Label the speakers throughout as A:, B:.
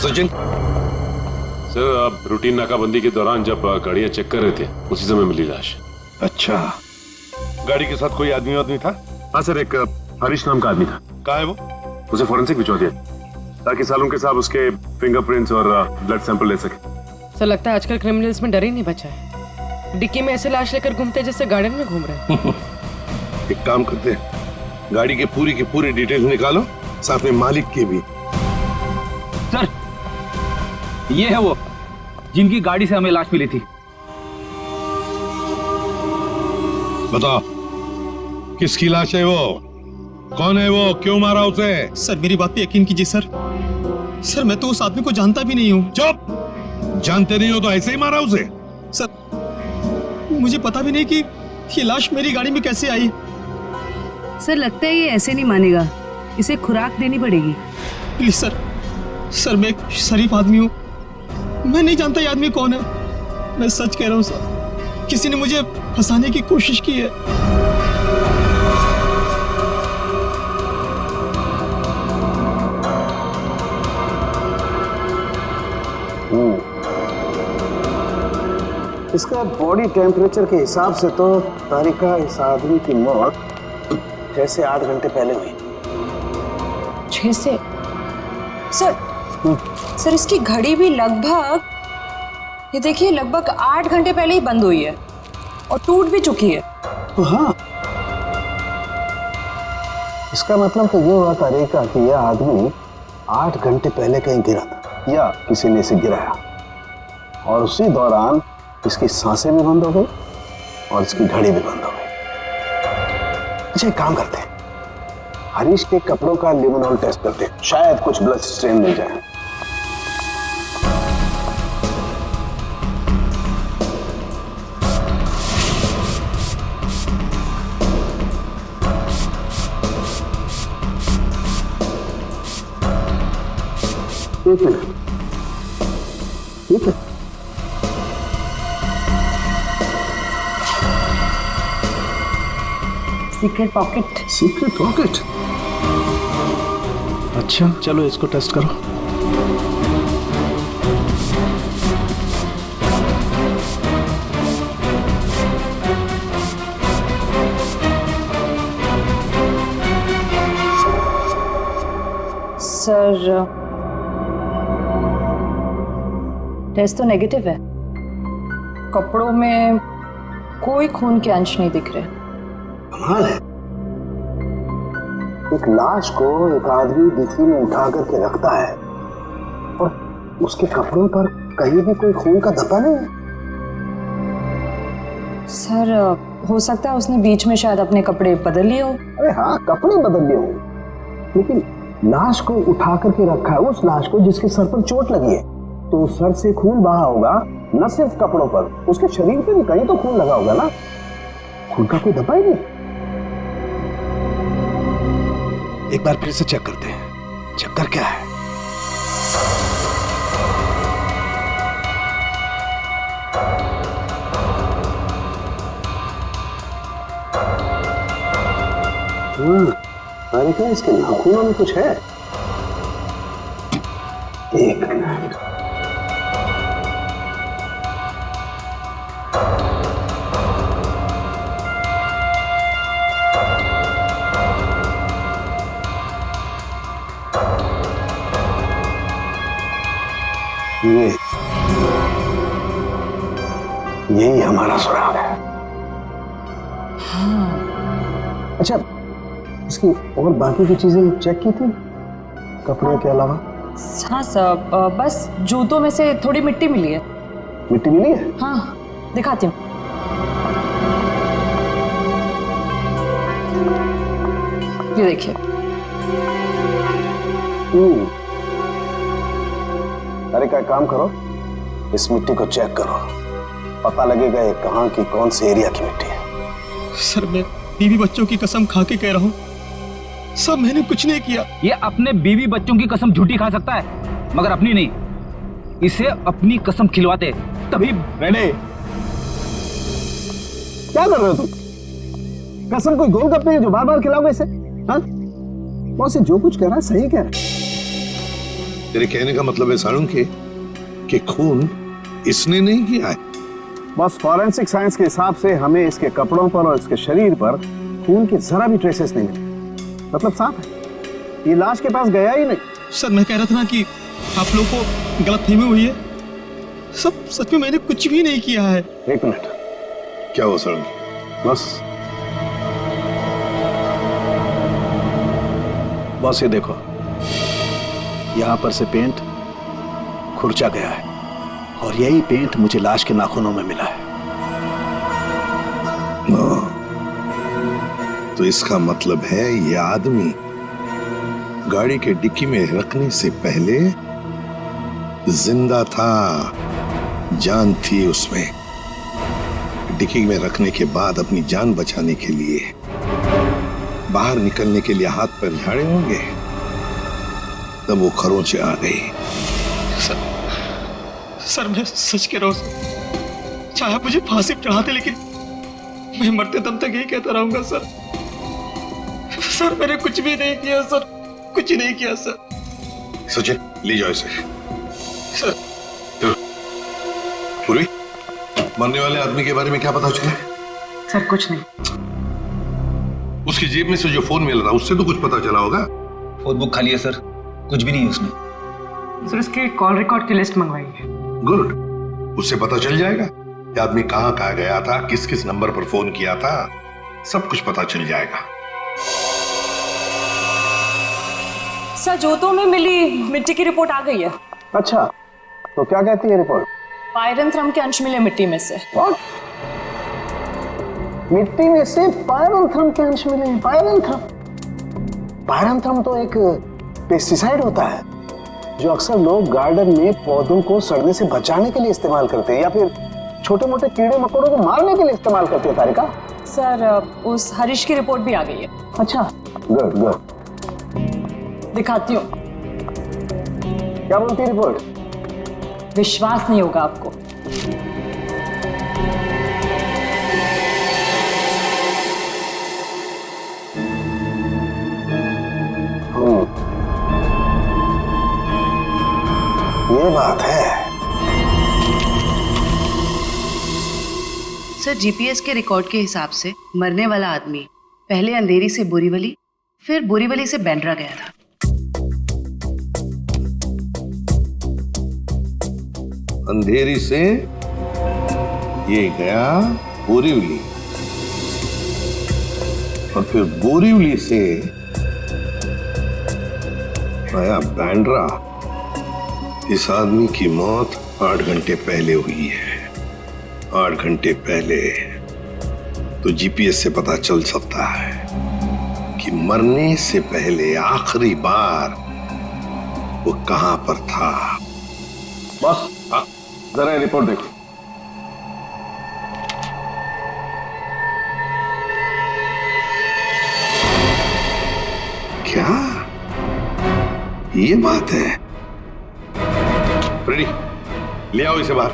A: Sachin?
B: Sir, आप routine नाकाबंदी के दौरान जब गाड़ियां चेक कर रहे थे उसी समय मिली लाश।
A: अच्छा, गाड़ी के साथ कोई आदमी था?
B: हाँ सर, एक हरीश नाम का आदमी था।
A: कहाँ है वो?
B: उसे फॉरेंसिक भिजवा दिया ताकि सालों के साथ उसके फिंगरप्रिंट्स और ब्लड सैंपल ले सके।
C: सर लगता है आजकल क्रिमिनल्स में डर ही नहीं बचा है। डिक्की में ऐसे लाश लेकर घूमते जैसे गार्डन में घूम रहे हैं।
A: एक काम करते हैं, गाड़ी की पूरी डिटेल निकालो, साथ में मालिक की भी।
D: सर, ये है वो जिनकी गाड़ी से हमें लाश मिली थी।
A: बताओ, किसकी लाश है वो? कौन है वो? क्यों मारा उसे?
E: सर मेरी बात पे यकीन कीजिए सर। सर मैं तो उस आदमी को जानता भी नहीं हूँ।
A: चुप! जानते नहीं हो तो ऐसे ही मारा उसे?
E: सर मुझे पता भी नहीं कि ये लाश मेरी गाड़ी में कैसे आई।
F: सर लगता है ये ऐसे नहीं मानेगा, इसे खुराक देनी पड़ेगी।
E: प्लीज सर, सर मैं एक शरीफ आदमी हूँ, मैं नहीं जानता ये आदमी कौन है। मैं सच कह रहा हूँ सर, किसी ने मुझे फंसाने की कोशिश की है।
G: इसका बॉडी टेम्परेचर के हिसाब से तो तारिका, इस आदमी की मौत 6 से 8 घंटे पहले हुई।
H: 6 से? सर इसकी घड़ी भी लगभग, ये देखिए, लगभग 8 घंटे पहले ही बंद हुई है और टूट भी चुकी है।
G: तो हाँ, इसका मतलब तो ये हुआ तारिका कि यह आदमी 8 घंटे पहले कहीं गिरा था या किसी ने इसे गिराया, और उसी दौरान इसकी सांसें भी बंद हो गई और इसकी घड़ी भी बंद हो गई। अच्छा, एक काम करते हैं, हरीश के कपड़ों का लिमोनॉल टेस्ट करते हैं, शायद कुछ ब्लड स्ट्रेन मिल जाए। एक मिनट, ठीक है।
H: Secret pocket.
G: Secret pocket? अच्छा, चलो इसको टेस्ट करो।
H: सर टेस्ट तो नेगेटिव है, कपड़ों में कोई खून के अंश नहीं दिख रहे।
G: कमाल है, एक लाश को एक आदमी डिक्की में उठा करके रखता है और उसके कपड़ों पर कहीं भी कोई खून का धब्बा नहीं है।
H: सर हो सकता है उसने बीच में शायद अपने कपड़े बदल लिए हो।
G: अरे हाँ, कपड़े बदल लिए हो, लेकिन लाश को उठा करके रखा है उस लाश को जिसके सर पर चोट लगी है, तो सर से खून बहा होगा, न सिर्फ कपड़ों पर, उसके शरीर पे भी कहीं तो खून लगा होगा ना। खून का कोई धब्बा ही नहीं। एक बार फिर से चेक करते हैं, चक्कर क्या है। अरे क्या इसके नाखूनों में कुछ है? एक मिनट, यही हमारा सुराग है। हाँ। अच्छा, इसकी और बाकी की चीजें चेक की थी कपड़े के अलावा?
H: हाँ सर, बस जूतों में से थोड़ी मिट्टी मिली है।
G: मिट्टी मिली है?
H: हाँ, दिखाती हूँ। ये देखिए।
G: अरे क्या काम करो, इस मिट्टी को चेक करो, पता लगेगा ये कहाँ की कौन से एरिया की मिट्टी है।
E: सर मैं बीवी बच्चों की कसम खा के कह रहा हूँ, सब मैंने कुछ नहीं किया।
D: ये अपने बीवी बच्चों की कसम झूठी खा सकता है, मगर अपनी नहीं। इसे अपनी कसम खिलवाते तभी।
G: मैंने क्या कर रहे हो तुम? कसम कोई गोलगप्पे है जो बार बार खिलाओगे इसे? हाँ, वैसे जो कुछ कह रहा है सही कह रहा है।
A: तेरे कहने का मतलब है साळुंखे कि खून इसने नहीं किया है?
G: बस फॉरेंसिक साइंस के हिसाब से हमें इसके कपड़ों पर और इसके शरीर पर खून के जरा भी ट्रेसेस नहीं मिले। मतलब साफ है ये लाश के पास गया ही नहीं।
E: सर मैं कह रहा था ना कि आप लोग को गलतफहमी हुई है। सब सच में मैंने कुछ भी नहीं किया है।
G: एक मिनट,
A: क्या हुआ साळुंखे?
G: बस ये देखो, यहां पर से पेंट खुरचा गया है और यही पेंट मुझे लाश के नाखूनों में मिला है।
A: तो इसका मतलब है ये आदमी गाड़ी के डिक्की में रखने से पहले जिंदा था, जान थी उसमें। डिक्की में रखने के बाद अपनी जान बचाने के लिए बाहर निकलने के लिए हाथ पैर झाड़े होंगे, तब वो खरोंचे आ गई।
E: सर मैं सच कह रहा हूँ सर। चाहे आप मुझे फांसी पर चढ़ाते लेकिन मैं मरते दम तक यही कहता रहूंगा सर। सर मैंने कुछ भी नहीं किया सर, कुछ नहीं किया सर।
A: सचिन ले जाओ इसे।
E: सर
A: पूर्वी, मरने वाले आदमी के बारे में क्या पता चला?
C: सर कुछ नहीं।
A: उसकी जेब में से जो फोन मिल रहा उससे तो कुछ पता चला होगा।
D: फोन बुक खाली है सर, कुछ भी नहीं है उसमें।
C: सर उसके कॉल रिकॉर्ड की लिस्ट मंगवाई है।
A: गुड, उससे पता चल जाएगा कि आदमी कहां कहां गया था, किस किस नंबर पर फोन किया था, सब कुछ पता चल जाएगा।
H: सर जोतों में मिली मिट्टी की रिपोर्ट आ गई है।
G: अच्छा, तो क्या कहती है रिपोर्ट?
H: पायरंथ्रम के अंश मिले मिट्टी में से।
G: What? मिट्टी में से पायरंथ्रम के अंश मिले हैं। पायरंथ्रम तो एक पेस्टिसाइड होता है जो अक्सर लोग गार्डन में पौधों को सड़ने से बचाने के लिए इस्तेमाल करते हैं या फिर छोटे मोटे कीड़े मकोड़ों को मारने के लिए इस्तेमाल करते हैं। तारिका
H: सर उस हरीश की रिपोर्ट भी आ गई है।
G: अच्छा, गुड गुड।
H: दिखाती हूँ।
G: क्या बोलती है रिपोर्ट?
H: विश्वास नहीं होगा आपको।
G: ये बात है।
F: सर जीपीएस के रिकॉर्ड के हिसाब से मरने वाला आदमी पहले अंधेरी से बोरीवली, फिर बोरीवली से बैंड्रा गया था।
A: अंधेरी से ये गया बोरीवली और फिर बोरीवली से आया बैंड्रा। इस आदमी की मौत 8 घंटे पहले हुई है। 8 घंटे पहले तो जीपीएस से पता चल सकता है कि मरने से पहले आखिरी बार वो कहां पर था।
G: बस जरा ये रिपोर्ट देखो।
A: क्या ये बात है? फ्रेडी, ले आओ इसे बाहर।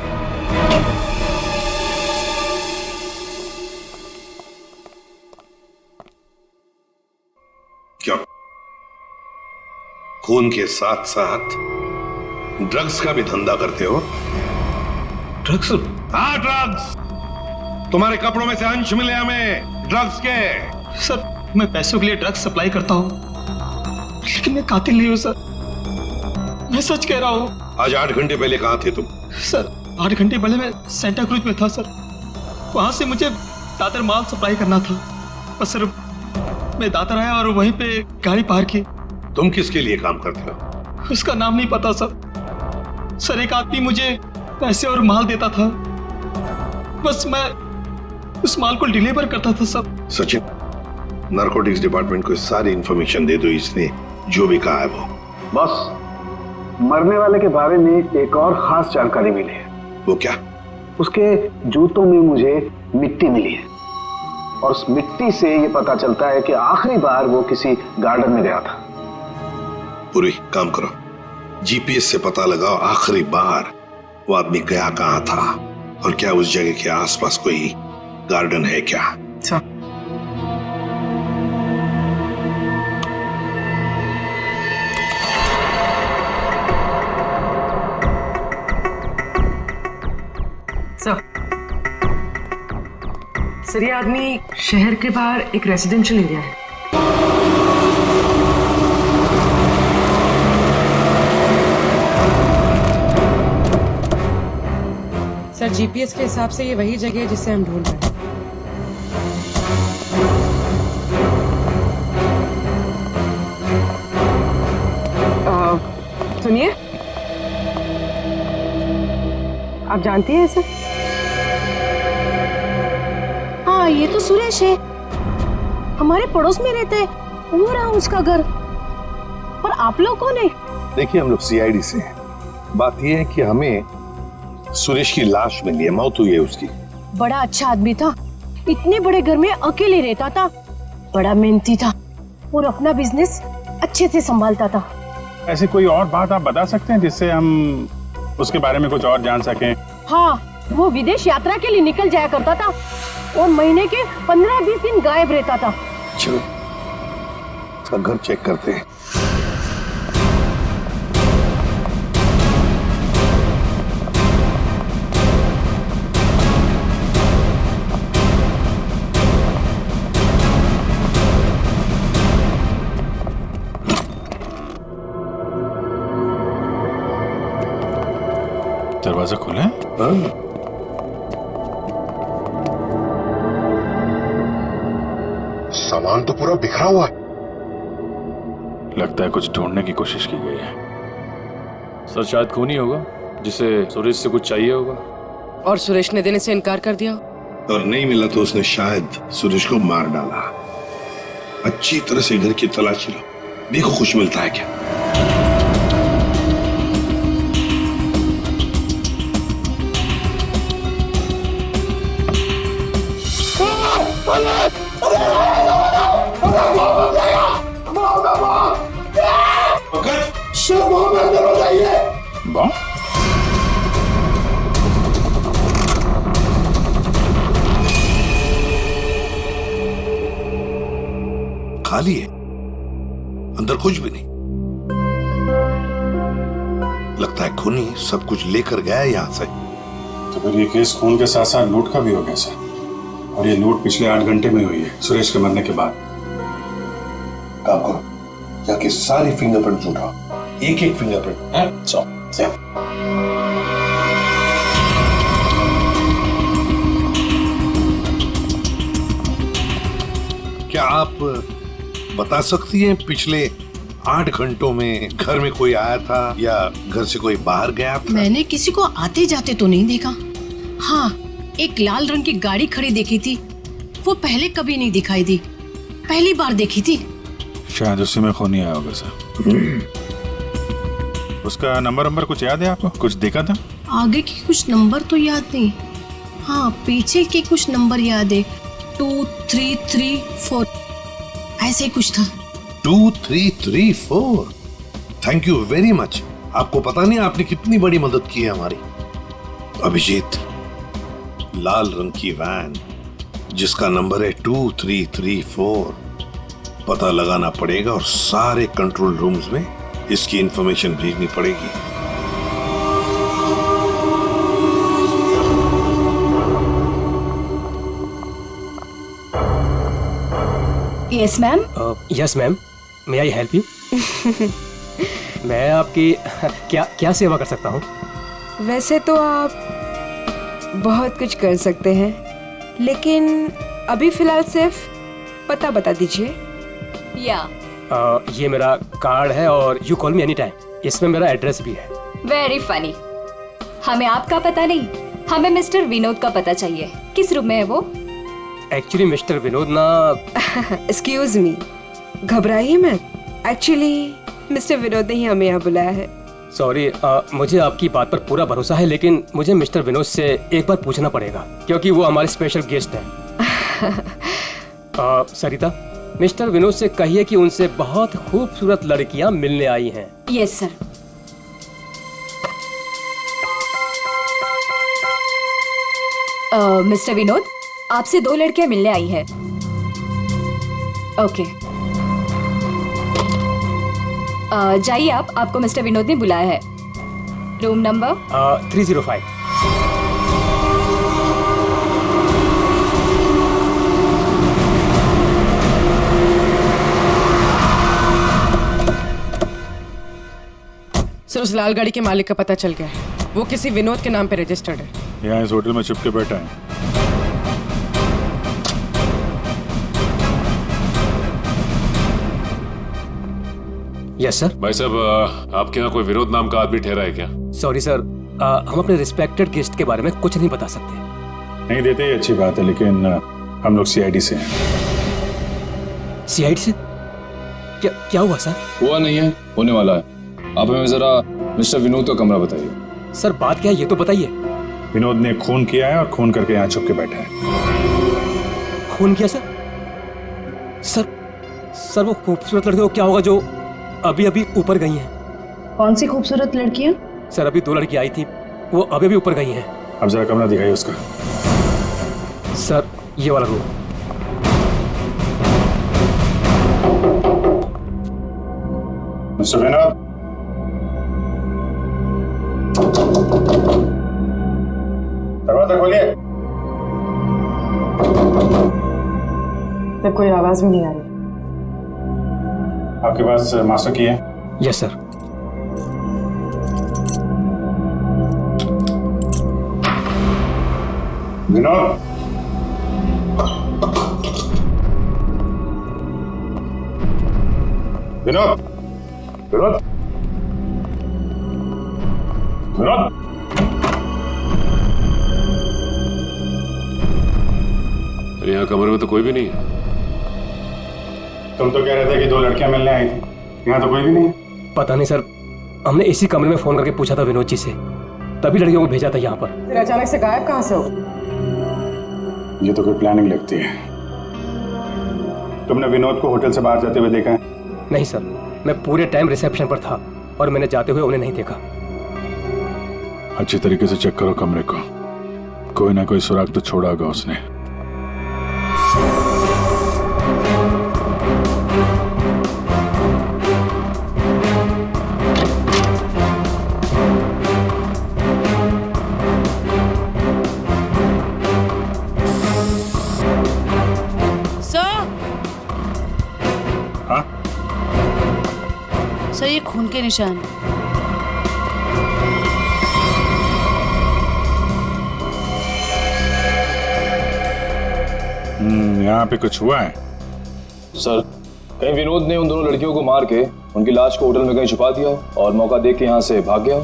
A: क्यों? खून के साथ साथ ड्रग्स का भी धंधा करते हो?
E: ड्रग्स?
A: हाँ, ड्रग्स। तुम्हारे कपड़ों में से अंश मिले हमें ड्रग्स के।
E: सर मैं पैसों के लिए ड्रग्स सप्लाई करता हूँ लेकिन मैं कातिल नहीं हूँ सर। मैं सच कह रहा हूँ।
A: आज 8 घंटे पहले कहां थे तुम?
E: सर 8 घंटे पहले मैं सेंटा क्रूज में था सर। वहां से मुझे दादर माल सप्लाई करना था। बस सर मैं दादर आया और वहीं पे गाड़ी पार्क की।
A: तुम किसके लिए काम करते हो?
E: उसका नाम नहीं पता सर। सर एक आदमी मुझे पैसे और माल देता था, बस मैं उस माल को डिलीवर करता था सब।
A: सचिन, नारकोटिक्स डिपार्टमेंट को सारी इंफॉर्मेशन दे दो। इसने जो भी कहा है वो।
G: बस मरने वाले के बारे में एक और खास जानकारी मिली है।
A: वो क्या?
G: उसके जूतों में मुझे मिट्टी मिली है और उस मिट्टी से ये पता चलता है कि आखिरी बार वो किसी गार्डन में गया था।
A: पूरी काम करो, जीपीएस से पता लगाओ आखिरी बार वो आदमी गया कहां था और क्या उस जगह के आसपास कोई गार्डन है क्या।
C: अच्छा सर ये आदमी शहर के बाहर एक रेजिडेंशियल एरिया है। सर जीपीएस के हिसाब से ये वही जगह है जिसे हम ढूंढ रहे हैं। सुनिए, आप जानती हैं इसे?
I: हाँ, ये तो सुरेश है, हमारे पड़ोस में रहता है, वो रहा उसका घर। पर आप लोग कौन है?
A: देखिए, हम लोग सीआईडी से हैं। बात यह है कि हमें सुरेश की लाश मिली है, मौत हुई है उसकी।
I: बड़ा अच्छा आदमी था, इतने बड़े घर में अकेले रहता था, बड़ा मेहनती था और अपना बिजनेस अच्छे से संभालता था।
J: ऐसी कोई और बात आप बता सकते हैं जिससे हम उसके बारे में कुछ और जान सकें?
I: हाँ, वो विदेश यात्रा के लिए निकल जाया करता था और महीने के 15-20 दिन गायब रहता था।
A: चलो, उसका घर चेक करते हैं।
J: दरवाजा खोला है?
A: सामान तो पूरा बिखरा हुआ है।
J: लगता है कुछ ढूंढने की कोशिश की गई है।
B: सर शायद खून ही होगा जिसे सुरेश से कुछ चाहिए होगा।
C: और सुरेश ने देने से इनकार कर दिया।
A: और नहीं मिला तो उसने शायद सुरेश को मार डाला। अच्छी तरह से घर की तलाशी लो, देखो कुछ मिलता है क्या। खाली है, अंदर कुछ भी नहीं। लगता है खूनी सब कुछ लेकर गया है यहां से।
J: तो फिर ये केस खून के साथ साथ लूट का भी हो गया सर। और ये लूट पिछले 8 घंटे में हुई है, सुरेश के मरने के बाद।
A: काम करो, यहाँ के सारे फिंगरप्रिंट उठाओ, एक फिंगरप्रिंट। क्या आप बता सकती हैं पिछले 8 घंटों में घर में कोई आया था या घर से कोई बाहर गया था?
I: मैंने किसी को आते जाते तो नहीं देखा। हाँ, एक लाल रंग की गाड़ी खड़ी देखी थी, वो पहले कभी नहीं दिखाई दी, पहली बार देखी थी।
J: शायद उसी में खूनी आया होगा सर। उसका नंबर कुछ याद है आपको? कुछ देखा था?
I: आगे की कुछ नंबर तो याद नहीं, हाँ पीछे के कुछ नंबर याद है, 2, 3, 3, 4 ऐसे कुछ था।
A: 2, 3, 3, 4। Thank you very much. आपको पता नहीं आपने कितनी बड़ी मदद की है हमारी। अभिजीत, लाल रंग की वैन जिसका नंबर है 2334, पता लगाना पड़ेगा और सारे कंट्रोल रूम्स में इसकी इंफॉर्मेशन भेजनी पड़ेगी।
I: Yes ma'am.
K: Yes ma'am, may I help you? मैं आपकी क्या सेवा कर सकता हूँ?
H: वैसे तो आप बहुत कुछ कर सकते हैं, लेकिन अभी फिलहाल सिर्फ पता बता दीजिए।
K: ये मेरा कार्ड है और you call me any time. इसमें मेरा एड्रेस भी है।
L: Very funny. हमें आपका पता नहीं, हमें मिस्टर विनोद का पता चाहिए। किस रूम में है वो?
K: एक्चुअली मिस्टर विनोद ना
H: एक्सक्यूज मी, घबराइए मत। एक्चुअली मिस्टर विनोद ने ही हमें यहाँ बुलाया है।
K: सॉरी, मुझे आपकी बात पर पूरा भरोसा है, लेकिन मुझे मिस्टर विनोद से एक बार पूछना पड़ेगा क्योंकि वो हमारे स्पेशल गेस्ट हैं। सरिता, मिस्टर विनोद से कहिए कि उनसे बहुत खूबसूरत लड़कियां मिलने आई हैं।
L: Yes sir. मिस्टर विनोद, आपसे 2 लड़कियां मिलने आई हैं। ओके, जाइए आप, आपको मिस्टर विनोद ने बुलाया है। Room number
K: 305।
C: उस लाल गाड़ी के मालिक का पता चल गया है। वो किसी विनोद के नाम पे रजिस्टर्ड है।
J: यहाँ इस होटल में छुप के बैठा है।
K: Yes sir.
B: भाई साहब, आपके यहाँ कोई विनोद नाम का आदमी ठहरा है क्या?
K: सॉरी सर, हम अपने रिस्पेक्टेड गेस्ट के बारे में कुछ नहीं बता सकते।
J: नहीं देते, ये अच्छी बात है, लेकिन हम लोग सीआईडी से हैं।
K: सीआईडी से? क्या क्या हुआ सर?
M: हुआ नहीं है, होने वाला है। आप हमें जरा मिस्टर विनोद का कमरा बताइए।
K: सर बात क्या है ये तो बताइए।
J: विनोद ने खून किया है और खून करके यहाँ छुप के बैठा है।
K: खून किया सर? सर वो खूबसूरत लड़की को क्या होगा जो अभी अभी ऊपर गई हैं?
F: कौन सी खूबसूरत लड़कियां?
K: सर अभी 2 लड़की आई थी, वो अभी अभी ऊपर गई हैं।
J: अब जरा कमरा दिखाइए उसका।
K: सर ये वाला रूम।
J: मिस्टर विनोद, दरवाजा खोलिए।
C: सर कोई आवाज भी नहीं आ रही।
J: आपके पास मास्टर की है?
K: Yes sir.
J: विनोद, विनोद, विनोद, विनोद।
B: यहाँ कमरे में तो कोई भी नहीं है।
J: तुम तो कह रहे थे कि 2 लड़कियां मिलने आई थी, यहाँ तो कोई भी नहीं है।
K: पता नहीं सर, हमने इसी कमरे में फोन करके पूछा था विनोद जी से, तभी लड़कियों को भेजा था यहाँ पर।
C: फिर अचानक से गायब कहाँ से हो?
J: ये तो कोई प्लानिंग लगती है। तुमने विनोद को होटल से बाहर जाते हुए देखा है?
K: नहीं सर, मैं पूरे टाइम रिसेप्शन पर था और मैंने जाते हुए उन्हें नहीं देखा।
J: अच्छी तरीके से चेक करो कमरे को, कोई ना कोई सुराग तो छोड़ा होगा उसने।
F: सर ये खून के निशान।
J: यहाँ पे कुछ हुआ है?
M: सर कहीं विनोद ने उन दोनों लड़कियों को मार के उनकी लाश को होटल में कहीं छुपा दिया हो और मौका देख के यहाँ से भाग गया हो।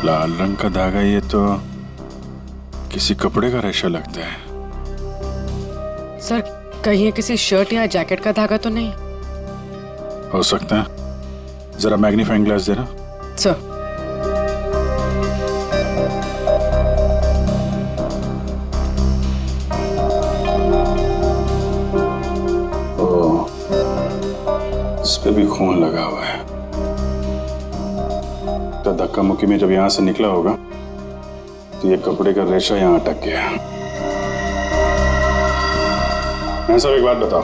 J: लाल रंग का धागा, ये तो किसी कपड़े का रेशा लगता है।
C: सर कहीं ये किसी शर्ट या जैकेट का धागा तो नहीं?
J: हो सकता है, जरा मैग्नीफाइंग ग्लास देना।
C: सर
J: इस पे भी खून लगा हुआ है। तो धक्का मुक्की में जब यहां से निकला होगा तो ये कपड़े का रेशा यहां अटक गया। मैं सब एक बात बताओ,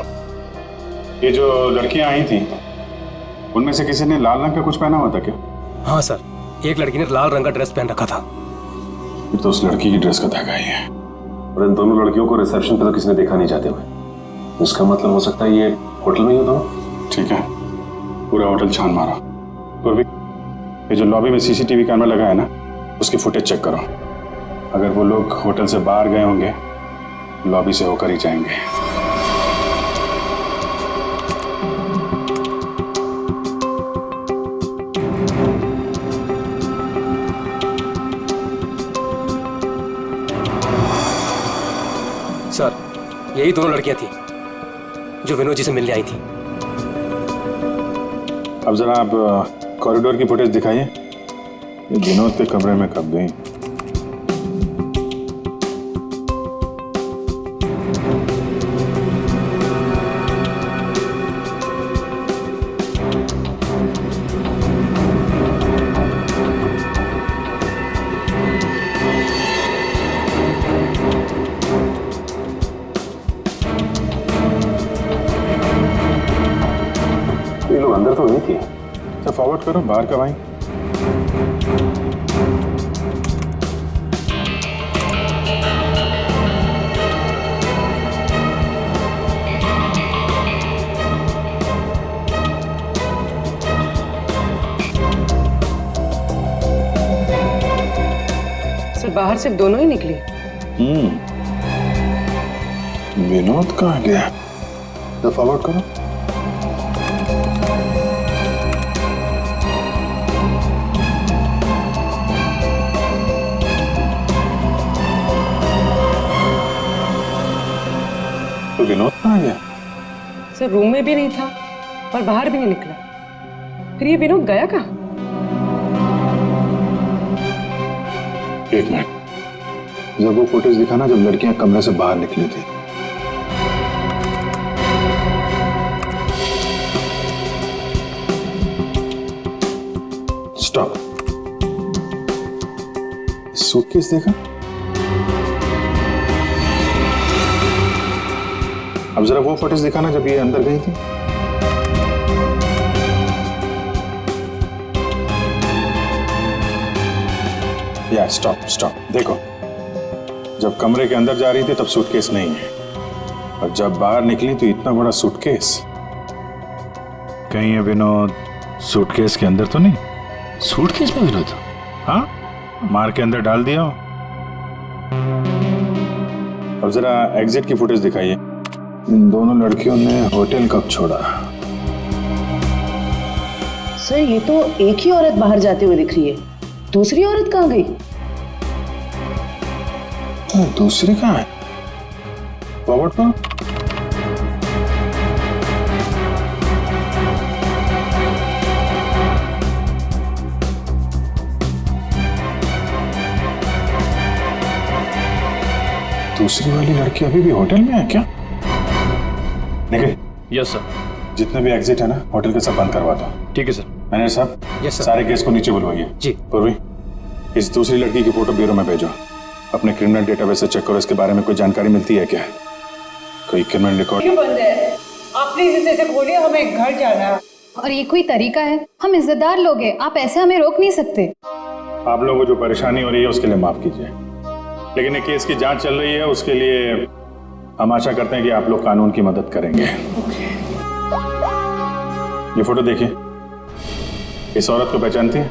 J: ये जो लड़कियां आई थी उनमें से किसी ने लाल रंग का कुछ पहना हुआ था क्या?
K: हाँ सर, एक लड़की ने लाल रंग का ड्रेस पहन रखा था।
J: फिर तो उस लड़की की ड्रेस का धागा ही है।
B: और इन दोनों लड़कियों को रिसेप्शन पे तो किसी ने देखा नहीं जाते हुए। उसका मतलब हो सकता है ये होटल में ही होता।
J: ठीक है, पूरा होटल छान मारा। पूर्वी, ये जो लॉबी में सीसीटीवी कैमरा लगा है ना, उसकी फुटेज चेक करो। अगर वो लोग होटल से बाहर गए होंगे, लॉबी से होकर ही जाएंगे।
K: सर यही दोनों लड़कियां थी जो विनोद जी से मिलने आई थी।
J: अब जरा आप कॉरिडोर की फुटेज दिखाइए। ये विनोद के कमरे में कब गई? ये लोग अंदर तो नहीं थे। अच्छा फॉरवर्ड करो, बाहर कब आई?
C: बाहर सिर्फ दोनों ही निकले।
J: विनोद कहाँ गया? तो फॉरवर्ड करो। तो विनोद कहाँ गया?
C: सर रूम में भी नहीं था और बाहर भी नहीं निकला। फिर ये विनोद गया कहाँ?
J: एक मिनट, जब वो फुटेज दिखा ना, जब लड़कियां कमरे से बाहर निकली थी, स्टॉप। सूटकेस देखा? अब जरा वो फुटेज दिखा ना, जब ये अंदर गई थी। या स्टॉप स्टॉप, देखो, जब कमरे के अंदर जा रही थी तब सूटकेस नहीं है, और जब बाहर निकली तो इतना बड़ा सूटकेस। कहीं ये विनोद सूटकेस के अंदर तो नहीं?
B: सूटकेस में विनोद?
J: हाँ, मार के अंदर डाल दिया हो। अब जरा एग्जिट की फुटेज दिखाइए। इन दोनों लड़कियों ने होटल कब छोड़ा?
F: सर ये तो एक ही औरत बाहर जाते हुए दिख रही है, दूसरी औरत कहाँ गई?
J: दूसरी कहाँ है? फॉरवर्ड पर। दूसरी वाली लड़की अभी भी होटल में है क्या? निखिल।
K: Yes sir.
J: जितने भी एग्जिट है ना, होटल के सब बंद करवा दो।
K: ठीक है सर।
J: मैनेजर साहब,
K: यस सर।
J: सारे केस को नीचे बुलवाइए।
K: जी।
J: पूर्वी, इस दूसरी लड़की की फोटो ब्यूरो में भेजो। अपने क्रिमिनल डेटाबेस से चेक करो, इसके बारे में कोई जानकारी मिलती है क्या? कोई क्रिमिनल रिकॉर्ड?
C: क्यों बंद है? आप प्लीज इसे खोलिए, हमें घर जाना है।
L: और ये कोई तरीका है? हम इज्जतदार लोग हैं, आप ऐसे हमें रोक नहीं सकते।
J: आप लोगों को जो परेशानी हो रही है उसके लिए माफ कीजिए, लेकिन ये केस की जांच चल रही है, उसके लिए हम आशा करते हैं कि आप लोग कानून की मदद करेंगे। ये फोटो देखिए, इस औरत को पहचानती हैं?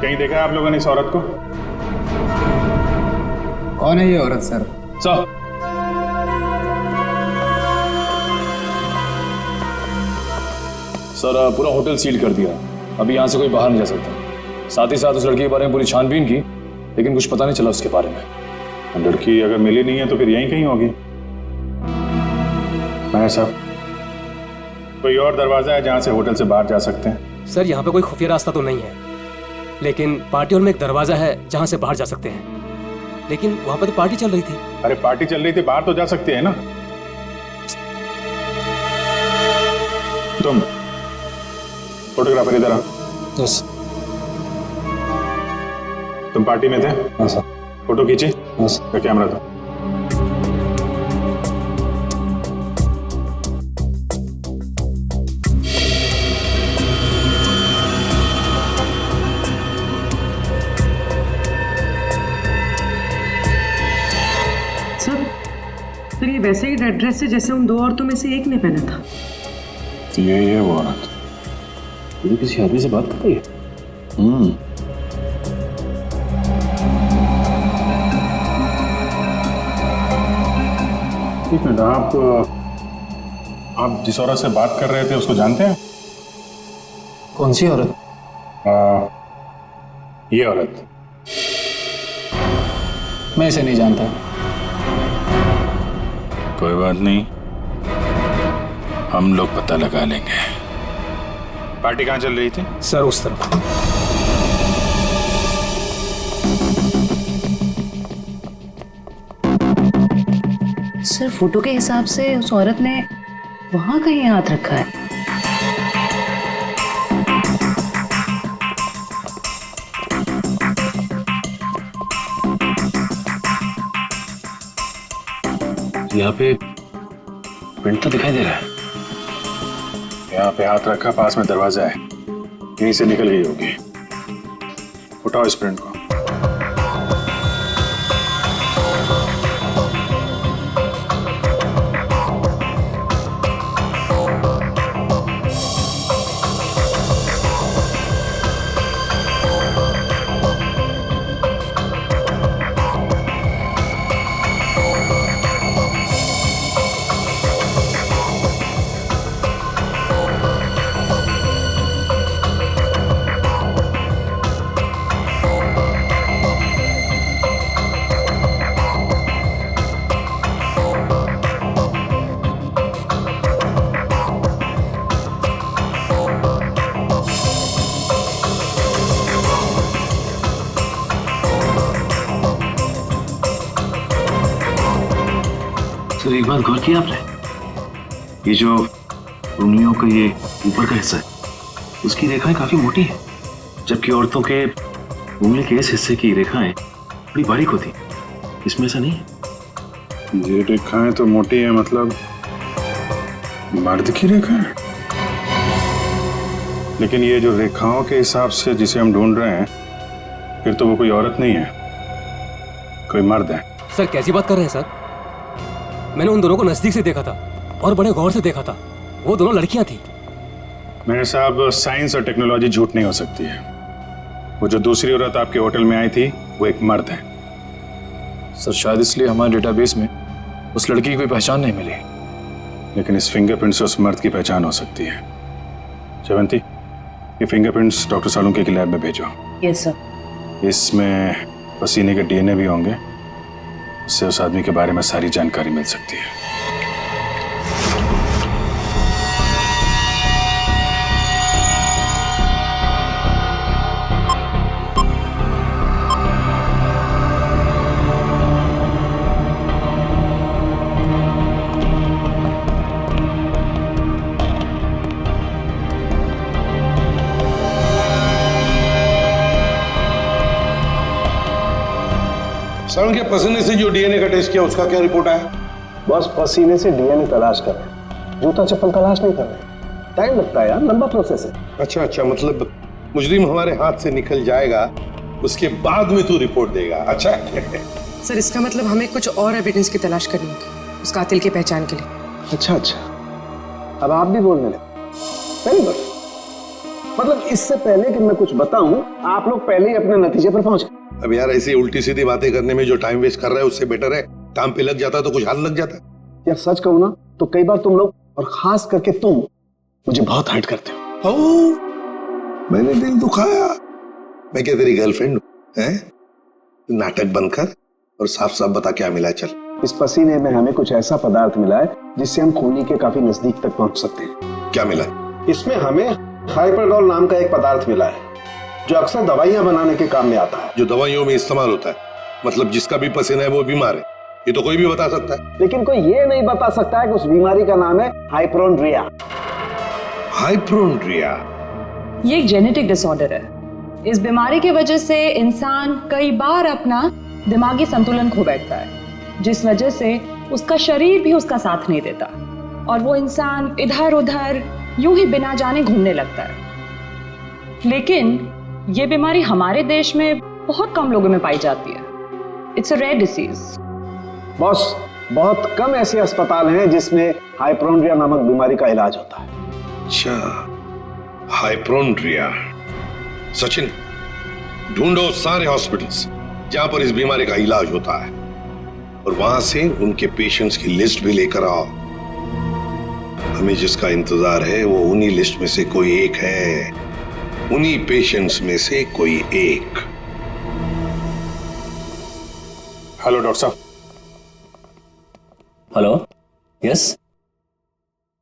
J: कहीं देखा है आप लोगों ने इस औरत को?
N: कौन है ये औरत सर?
M: सर पूरा होटल सील कर दिया, अभी यहाँ से कोई बाहर नहीं जा सकता। साथ ही साथ उस लड़की के बारे में पूरी छानबीन की, लेकिन कुछ पता नहीं चला उसके बारे में।
J: लड़की अगर मिली नहीं है तो फिर यहीं कहीं होगी। मैनेजर साहब, कोई और दरवाजा है जहां से होटल से बाहर जा सकते हैं?
K: सर यहाँ पे कोई खुफिया रास्ता तो नहीं है, लेकिन पार्टी हॉल में एक दरवाजा है जहां से बाहर जा सकते हैं, लेकिन वहां पर तो पार्टी चल रही थी।
J: अरे पार्टी चल रही थी, बाहर तो जा सकते हैं ना। तुम फोटोग्राफर इधर आओ।
N: यस।
J: तुम पार्टी में थे?
N: हाँ सर।
J: फोटो खींची?
N: यस।
J: कैमरा दो।
C: सर ये वैसे ही रेड ड्रेस है जैसे उन दो औरतों में से एक ने पहना था।
J: तो यही है वो औरत।
M: ये किसी आदमी से बात कर रही है?
J: एक मिनट, आप जिस औरत से बात कर रहे थे उसको जानते हैं?
N: कौन सी औरत?
J: ये औरत।
N: मैं इसे नहीं जानता।
J: कोई बात नहीं, हम लोग पता लगा लेंगे। पार्टी कहाँ चल रही थी?
K: सर उस तरफ।
F: सर फोटो के हिसाब से उस औरत ने वहां कहीं हाथ रखा है।
M: यहाँ पे प्रिंट तो दिखाई दे रहा है।
J: यहाँ पे हाथ रखा, पास में दरवाजा है, यहीं से निकल गई होगी। उठाओ इस प्रिंट को।
O: सर एक बात गौर किया आपने, ये जो उंगलियों का ये ऊपर का हिस्सा है उसकी रेखाएं काफी मोटी है, जबकि औरतों के उंगली के इस हिस्से की रेखाएं बड़ी बारीक होती है। इसमें ऐसा नहीं है।
J: ये रेखाएं तो मोटी है, मतलब मर्द की रेखाएं। लेकिन ये जो रेखाओं के हिसाब से जिसे हम ढूंढ रहे हैं, फिर तो वो कोई औरत नहीं है, कोई मर्द है।
K: सर कैसी बात कर रहे हैं सर? मैंने उन दोनों को नजदीक से देखा था और बड़े गौर से देखा था। वो दोनों लड़कियां थी।
J: मेरे साहब, साइंस और टेक्नोलॉजी झूठ नहीं हो सकती है। वो जो दूसरी औरत आपके होटल में आई थी वो एक मर्द है।
M: सर शायद इसलिए हमारे डेटाबेस में उस लड़की की कोई पहचान नहीं मिली,
J: लेकिन इस फिंगरप्रिंट से उस मर्द की पहचान हो सकती है। जयवंती, ये फिंगरप्रिंट्स डॉक्टर सालुंके की लैब में भेजो।
F: Yes sir.
J: इसमें पसीने के डीएनए भी होंगे, इससे उस आदमी के बारे में सारी जानकारी मिल सकती है।
A: सर, उनके पसीने से जो डीएनए का टेस्ट किया उसका क्या रिपोर्ट आया?
G: बस पसीने से डीएनए तलाश कर रहे हैं, जूता चप्पल तलाश नहीं कर रहे। टाइम लगता है यार, लंबा प्रोसेस है।
A: अच्छा, मतलब मुजरिम हमारे हाथ से निकल जाएगा, उसके बाद में तू रिपोर्ट देगा। अच्छा
C: सर, इसका मतलब हमें कुछ और एविडेंस की तलाश करनी होगी उस कातिल की पहचान के लिए।
G: अच्छा, अब आप भी बोलने लगे। Very good. मतलब इससे पहले कि मैं कुछ बताऊं, आप लोग पहले ही अपने नतीजे पर पहुंच गए।
A: अब यार ऐसी उल्टी सीधी बातें करने में जो टाइम वेस्ट कर रहा है उससे बेटर है काम पे लग जाता तो कुछ हाथ लग जाता।
G: यार सच कहूं ना तो कई बार तुम लोग, और खास करके तुम, मुझे बहुत हर्ट करते हो।
A: मैंने दिल दुखाया? मैं क्या तेरी गर्लफ्रेंड हूं? नाटक बंद कर और साफ साफ बता क्या मिला। चल।
G: इस पसीने में हमें कुछ ऐसा पदार्थ मिला है जिससे हम खूनी के काफी नजदीक तक पहुंच सकते हैं।
A: क्या मिला?
G: इसमें हमें हाइपरडोल नाम का एक पदार्थ मिला है जो अक्सर दवाइयां बनाने के काम में आता है।
A: जो दवाइयों में इस्तेमाल होता है, मतलब जिसका भी पसीना है वो बीमार है, ये तो कोई भी बता सकता है।
G: लेकिन कोई ये नहीं बता सकता है कि उस बीमारी का नाम है हाइपोक्रोंड्रिया।
A: हाइपोक्रोंड्रिया
P: ये एक जेनेटिक डिसऑर्डर है। इस बीमारी की वजह से इंसान कई बार अपना दिमागी संतुलन खो बैठता है, जिस वजह से उसका शरीर भी उसका साथ नहीं देता और वो इंसान इधर उधर यूं ही बिना जाने घूमने लगता है। लेकिन ये बीमारी हमारे देश में बहुत कम लोगों में पाई जाती है। It's a rare disease.
G: Boss, बहुत कम ऐसे अस्पताल हैं जिसमें हाइपोक्रोंड्रिया नामक बीमारी का इलाज होता है।
A: अच्छा, हाइपोक्रोंड्रिया। सचिन, ढूंढो सारे हॉस्पिटल्स जहां पर इस बीमारी का इलाज होता है और वहां से उनके पेशेंट्स की लिस्ट भी लेकर आओ। हमें जिसका इंतजार है वो उन्हीं लिस्ट में से कोई एक है, उन्हीं पेशेंट्स में से कोई एक।
J: हेलो डॉक्टर साहब।
M: Hello, yes.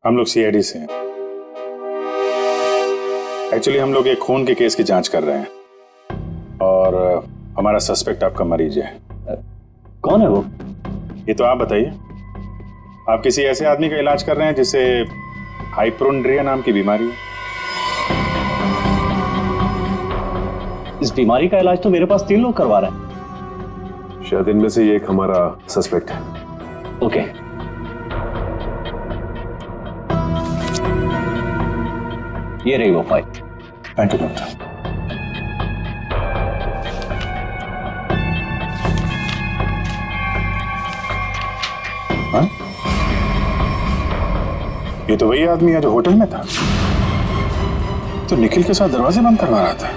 J: हम लोग सीआईडी से हैं। एक्चुअली हम लोग एक खून के केस की जांच कर रहे हैं और हमारा सस्पेक्ट आपका मरीज है।
M: कौन है वो?
J: ये तो आप बताइए। आप किसी ऐसे आदमी का इलाज कर रहे हैं जिसे हाइपोक्रोंड्रिया नाम की बीमारी है?
M: इस बीमारी का इलाज तो मेरे पास 3 लोग करवा रहे हैं।
B: शायद इनमें से ये एक हमारा सस्पेक्ट है।
M: ओके। ये रही वो फाइल।
J: Thank you doctor. हाँ? ये तो वही आदमी है जो होटल में था, तो निखिल के साथ दरवाजे बंद करवा रहा था।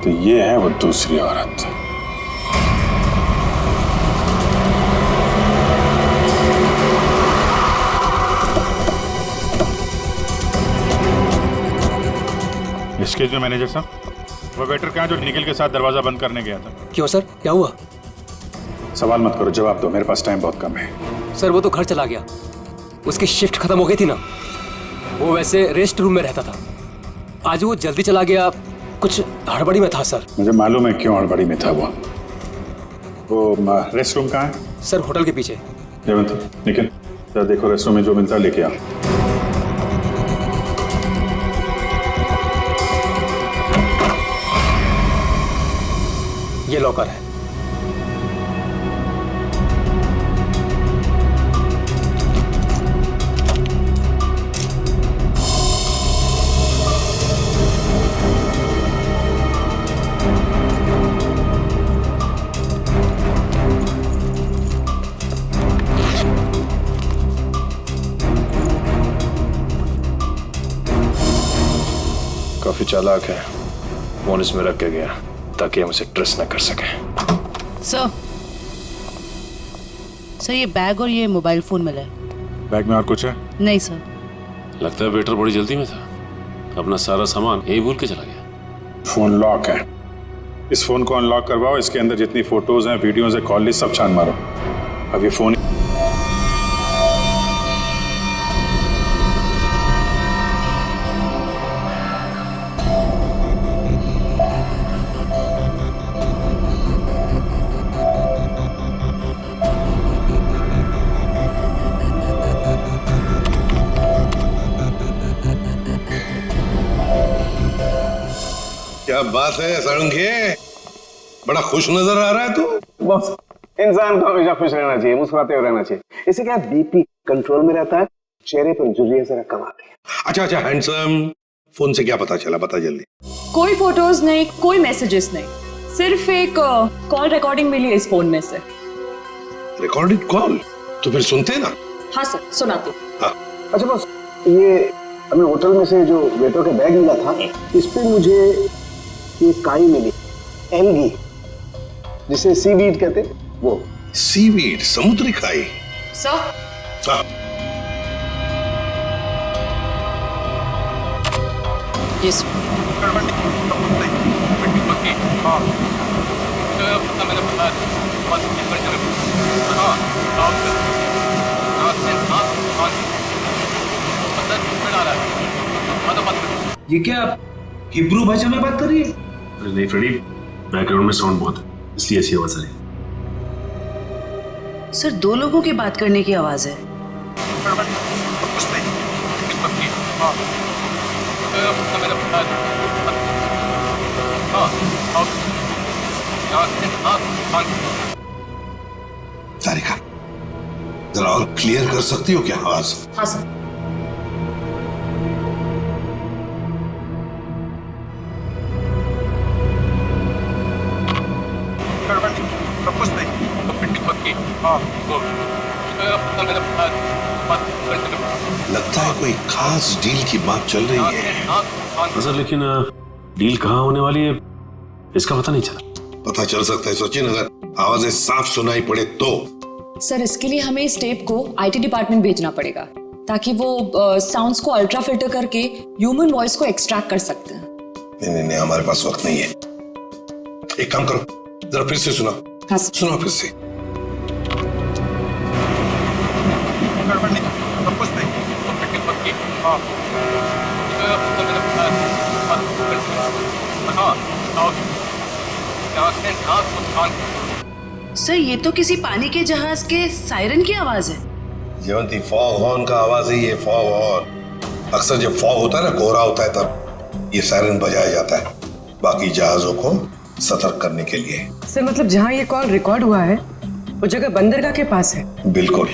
J: तो ये है वो दूसरी औरत। एक्सक्यूज मी मैनेजर साहब, वो वेटर कहाँ जो निखिल के साथ दरवाजा बंद करने गया था?
K: क्यों सर, क्या हुआ?
J: सवाल मत करो, जवाब दो, मेरे पास टाइम बहुत कम है।
K: सर वो तो घर चला गया, उसकी शिफ्ट खत्म हो गई थी ना। वो वैसे रेस्ट रूम में रहता था, आज वो जल्दी चला गया, कुछ हड़बड़ी में था सर।
J: मुझे मालूम है क्यों हड़बड़ी में था वो रेस्ट रूम कहाँ है?
K: सर होटल के पीछे।
J: जयवंत निखिल जरा देखो रेस्टोरेंट में जो मिलता है लेके आ।
K: ये लॉकर है।
M: काफी चालाक है, फोन इसमें रख के गया ताकि हम उसे ट्रेस न कर सकें।
F: सर ये बैग और ये मोबाइल फोन मिला है।
J: बैग में और कुछ है?
F: नहीं सर।
B: लगता है वेटर बड़ी जल्दी में था, अपना सारा सामान यही भूल के चला गया।
J: फोन लॉक है, इस फोन को अनलॉक करवाओ, इसके अंदर जितनी फोटोज हैं, वीडियोज हैं, कॉल लिस्ट सब छान मारो। अब ये फोन
A: क्या बात है सारंगे, बड़ा खुश नजर आ रहा है तू।
G: बस इंसान को हमेशा खुश रहना चाहिए, मुस्कुराते हुए रहना चाहिए। इससे क्या बीपी कंट्रोल में रहता है, चेहरे पर झुर्रियां जरा कम आती है।
A: अच्छा हैंडसम, फोन से क्या पता चला, बता जल्दी।
P: कोई फोटोज नहीं, कोई मैसेजेस नहीं, सिर्फ एक कॉल रिकॉर्डिंग मिली है इस फोन में से।
A: Recorded call? तो फिर सुनते ना।
P: हाँ सर, सुनाती।
A: हाँ।
G: अच्छा बस, ये हमें होटल में से जो वेटर का बैग मिला था, इस पे मुझे ये काई मिली, एल्गी, जिसे सीवीड कहते, वो।
A: सीवीड, समुद्री खाई।
P: सर
A: हाँ।
F: यस
O: ये क्या हिब्रू भाषा में बात कर रही है? अरे नहीं फ्रेडी, बैकग्राउंड में साउंड बहुत है इसलिए ऐसी आवाज आ रही है।
F: सर 2 लोगों की बात करने की आवाज है।
A: तारिका, जरा और क्लियर कर सकती हो क्या आवाज?
P: हाँ सर।
A: लगता है कोई खास डील की बात चल रही है।
O: सर लेकिन डील कहाँ होने वाली है इसका पता नहीं चला।
A: पता चल सकता है सचिन, अगर आवाजें साफ सुनाई पड़े तो।
P: सर इसके लिए हमें इस टेप को आईटी डिपार्टमेंट भेजना पड़ेगा ताकि वो साउंड्स को अल्ट्रा फिल्टर करके ह्यूमन वॉइस को एक्सट्रैक्ट कर सकते हैं।
A: नहीं, हमारे पास वक्त नहीं है। एक काम करो, जरा फिर से सुना।
P: हाँ
A: सुना फिर से।
F: सर ये तो किसी पानी के जहाज के सायरन की आवाज है।
A: जयवंती, फॉग हॉर्न का आवाज है ये, फॉग हॉर्न। अक्सर जब फॉग होता है ना, कोहरा होता है, तब ये सायरन बजाया जाता है बाकी जहाजों को सतर्क करने के लिए।
C: सर मतलब जहाँ ये कॉल रिकॉर्ड हुआ है वो जगह बंदरगाह के पास है।
A: बिल्कुल,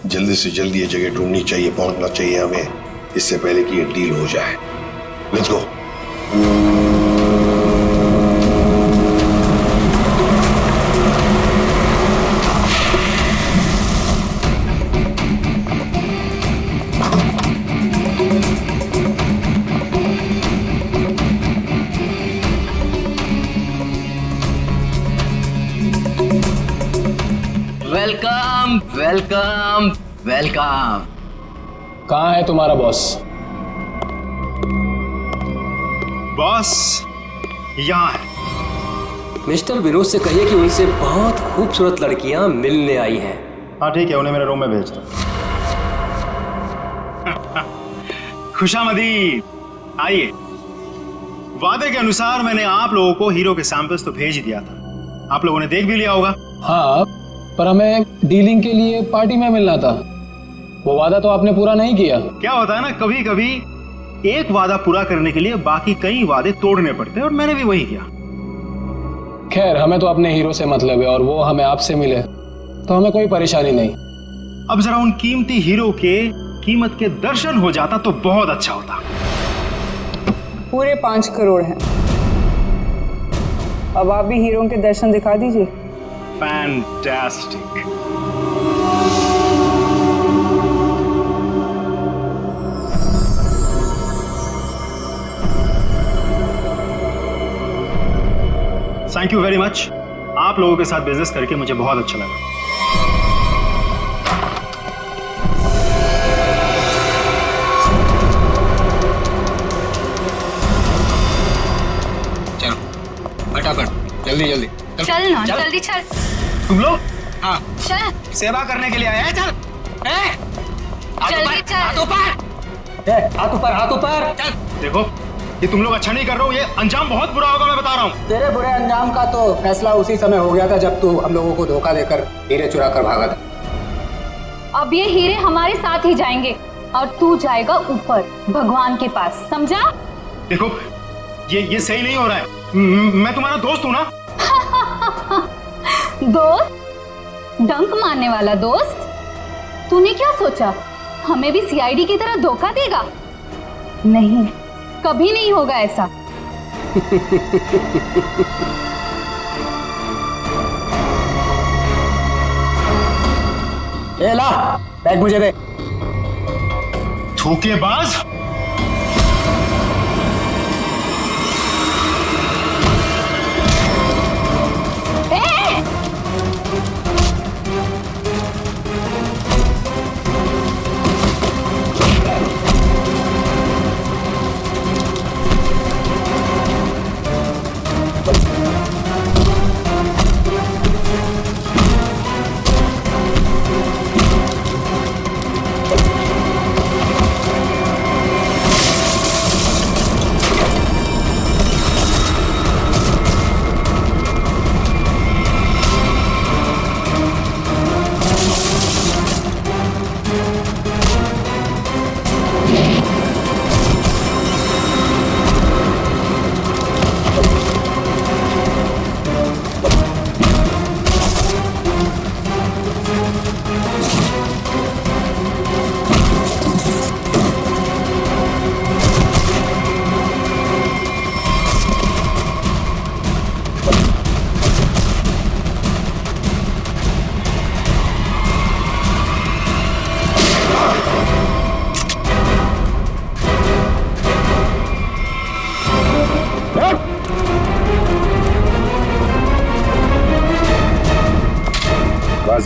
A: जल्दी से जल्दी ये जगह ढूंढनी चाहिए, पहुंचना चाहिए हमें, इससे पहले कि ये डील हो जाए। Let's go.
Q: Welcome welcome welcome.
N: कहाँ है तुम्हारा बॉस?
J: बॉस यहाँ है।
K: मिस्टर विनोद से कहिए कि उनसे बहुत खूबसूरत लड़कियां मिलने आई हैं।
J: हाँ ठीक है, उन्हें मेरे रूम में भेज दो। खुशामदीद, आइए। वादे के अनुसार मैंने आप लोगों को हीरो के सैंपल्स तो भेज ही दिया था, आप लोगों ने देख भी लिया होगा।
N: हाँ, पर हमें डीलिंग के लिए पार्टी में मिलना था। वो वादा तो आपने पूरा नहीं किया।
G: क्या होता है ना, कभी कभी एक वादा पूरा करने के लिए बाकी कई वादे तोड़ने पड़ते हैं, और मैंने भी वही किया।
N: खैर, हमें तो अपने हीरो से मतलब है, और वो हमें आपसे मिले तो हमें कोई परेशानी नहीं।
G: अब जरा उन कीमती हीरो के कीमत के दर्शन हो जाता तो बहुत अच्छा होता।
P: पूरे 5 करोड़ हैं। अब आप भी हीरो के दर्शन दिखा दीजिए।
G: Fantastic. Thank you very much. आप लोगों के साथ बिजनेस करके मुझे बहुत अच्छा लगा।
Q: चलो फटाफट, जल्दी जल्दी
L: चल ना, जल्दी चल।
G: तुम लोग?
Q: हाँ
L: चल,
G: सेवा करने के लिए आए हैं। चल
L: जल्दी चल।
Q: हाथ ऊपर, हाथ ऊपर। चल।
G: देखो, ये तुम लोग अच्छा नहीं कर रहे हो, ये अंजाम बहुत बुरा होगा, मैं बता रहा हूँ।
R: तेरे बुरे अंजाम का तो फैसला उसी समय हो गया था जब तू हम लोगों को धोखा देकर हीरे चुरा कर भागा था।
L: अब ये हीरे हमारे साथ ही जाएंगे और तू जाएगा ऊपर भगवान के पास, समझा?
G: देखो, ये सही नहीं हो रहा है। मैं तुम्हारा दोस्त हूँ ना।
L: दोस्त? डंक मारने वाला दोस्त? तूने क्या सोचा हमें भी सीआईडी की तरह धोखा देगा? नहीं, कभी नहीं होगा ऐसा।
R: ए ला, बैग मुझे दे।
G: धोखेबाज।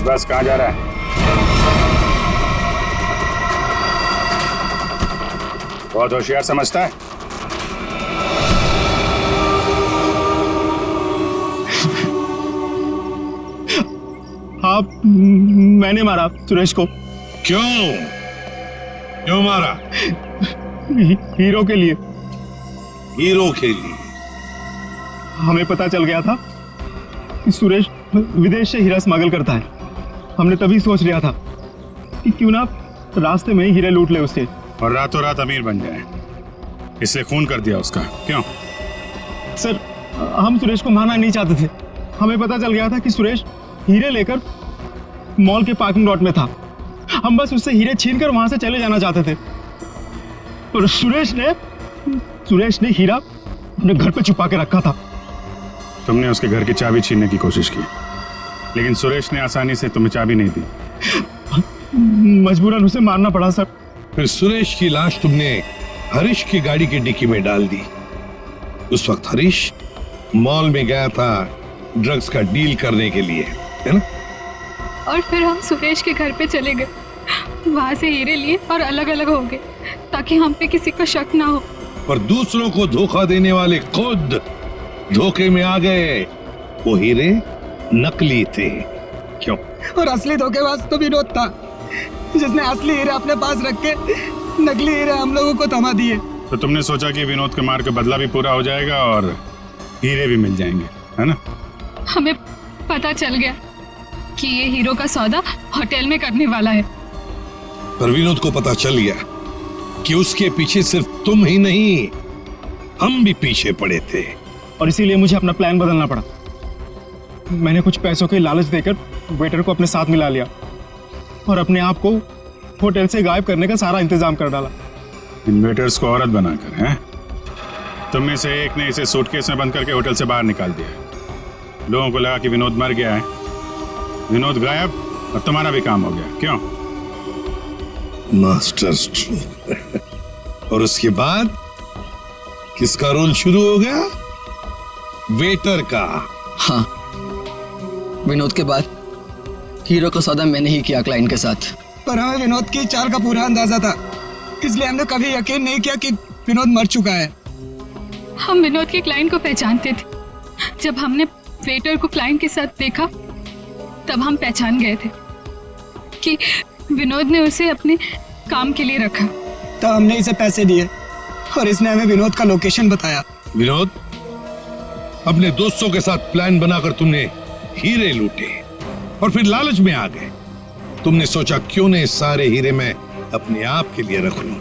J: बस कहाँ जा रहा है? बहुत होशियार समझता है।
G: आप, मैंने मारा सुरेश को।
A: क्यों मारा?
G: हीरो के लिए।
A: हीरो के लिए?
G: हमें पता चल गया था कि सुरेश विदेश से हीरा स्मगल करता है। हमने तभी सोच लिया था कि क्यों ना रास्ते में ही हीरे लूट ले उसके,
J: और रातों रात अमीर बन जाए। इसलिए खून कर दिया उसका। क्यों?
G: सर, हम सुरेश को मारना नहीं चाहते थे। हमें पता चल गया था कि सुरेश हीरे लेकर मॉल के पार्किंग लॉट में था। हम बस उससे हीरे छीनकर वहां से चले जाना चाहते थे, पर सुरेश ने हीरा अपने घर पे छुपा के रखा था।
J: तुमने उसके घर की चाबी छीनने की कोशिश की, लेकिन सुरेश ने आसानी से तुम्हें चाबी नहीं दी।
G: मजबूरन उसे मारना पड़ा सर।
A: फिर सुरेश की लाश तुमने हरीश की गाड़ी की डिक्की में डाल दी। उस वक्त हरीश मॉल में गया था ड्रग्स का डील करने के लिए, है ना?
S: और फिर हम सुरेश के घर पे चले गए, वहां से हीरे लिए और अलग अलग हो गए ताकि हम पे किसी को शक ना हो।
A: पर दूसरों को धोखा देने वाले खुद धोखे में आ गए। वो हीरे नकली थे। क्यों?
R: और असली धोखेबाज तो विनोद था, जिसने असली हीरे अपने पास रख के नकली हीरे हम लोगों को थमा दिए।
J: तो तुमने सोचा कि विनोद के मार का बदला भी पूरा हो जाएगा और हीरे भी मिल जाएंगे, है ना?
S: हमें पता चल गया कि ये हीरो का सौदा होटल में करने वाला है।
A: पर विनोद को पता चल गया कि उसके पीछे सिर्फ तुम ही नहीं, हम भी पीछे पड़े थे।
J: और इसीलिए मुझे अपना प्लान बदलना पड़ा। मैंने कुछ पैसों की लालच देकर वेटर को अपने साथ मिला लिया और अपने आप को होटल से गायब करने का सारा इंतजाम कर डाला। इन वेटर्स को औरत बनाकर, हैं? तुम में से एक ने इसे सूटकेस में बंद करके होटल से बाहर निकाल दिया। लोगों को लगा कि विनोद मर गया है, विनोद गायब और तुम्हारा भी काम हो गया। क्यों?
A: Master stroke. और उसके बाद किसका रोल शुरू हो गया? वेटर का।
R: हाँ, विनोद के बाद हीरो का सौदा मैंने ही किया क्लाइंट के साथ। पर हमें विनोद की चाल का पूरा अंदाजा था, इसलिए हमने कभी यकीन नहीं किया कि विनोद मर चुका है।
S: हम विनोद के क्लाइंट को पहचानते थे। जब हमने वेटर को क्लाइंट के साथ देखा तब हम पहचान गए थे कि विनोद ने उसे अपने काम के लिए रखा।
R: तब हमने इसे पैसे दिए और इसने हमें विनोद का लोकेशन बताया।
A: विनोद, अपने दोस्तों के साथ प्लान बनाकर तुमने हीरे लूटे और फिर लालच में आ गए। तुमने सोचा क्यों न सारे हीरे मैं अपने आप के लिए रख लूं।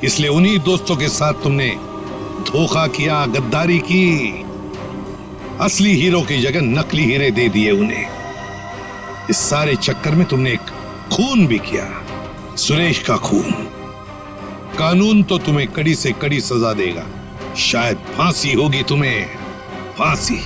A: इसलिए उन्हीं दोस्तों के साथ तुमने धोखा किया, गद्दारी की। असली हीरो की जगह नकली हीरे दे दिए उन्हें। इस सारे चक्कर में तुमने एक खून भी किया, सुरेश का खून। कानून तो तुम्हें कड़ी से कड़ी सजा देगा, शायद फांसी होगी तुम्हें, फांसी।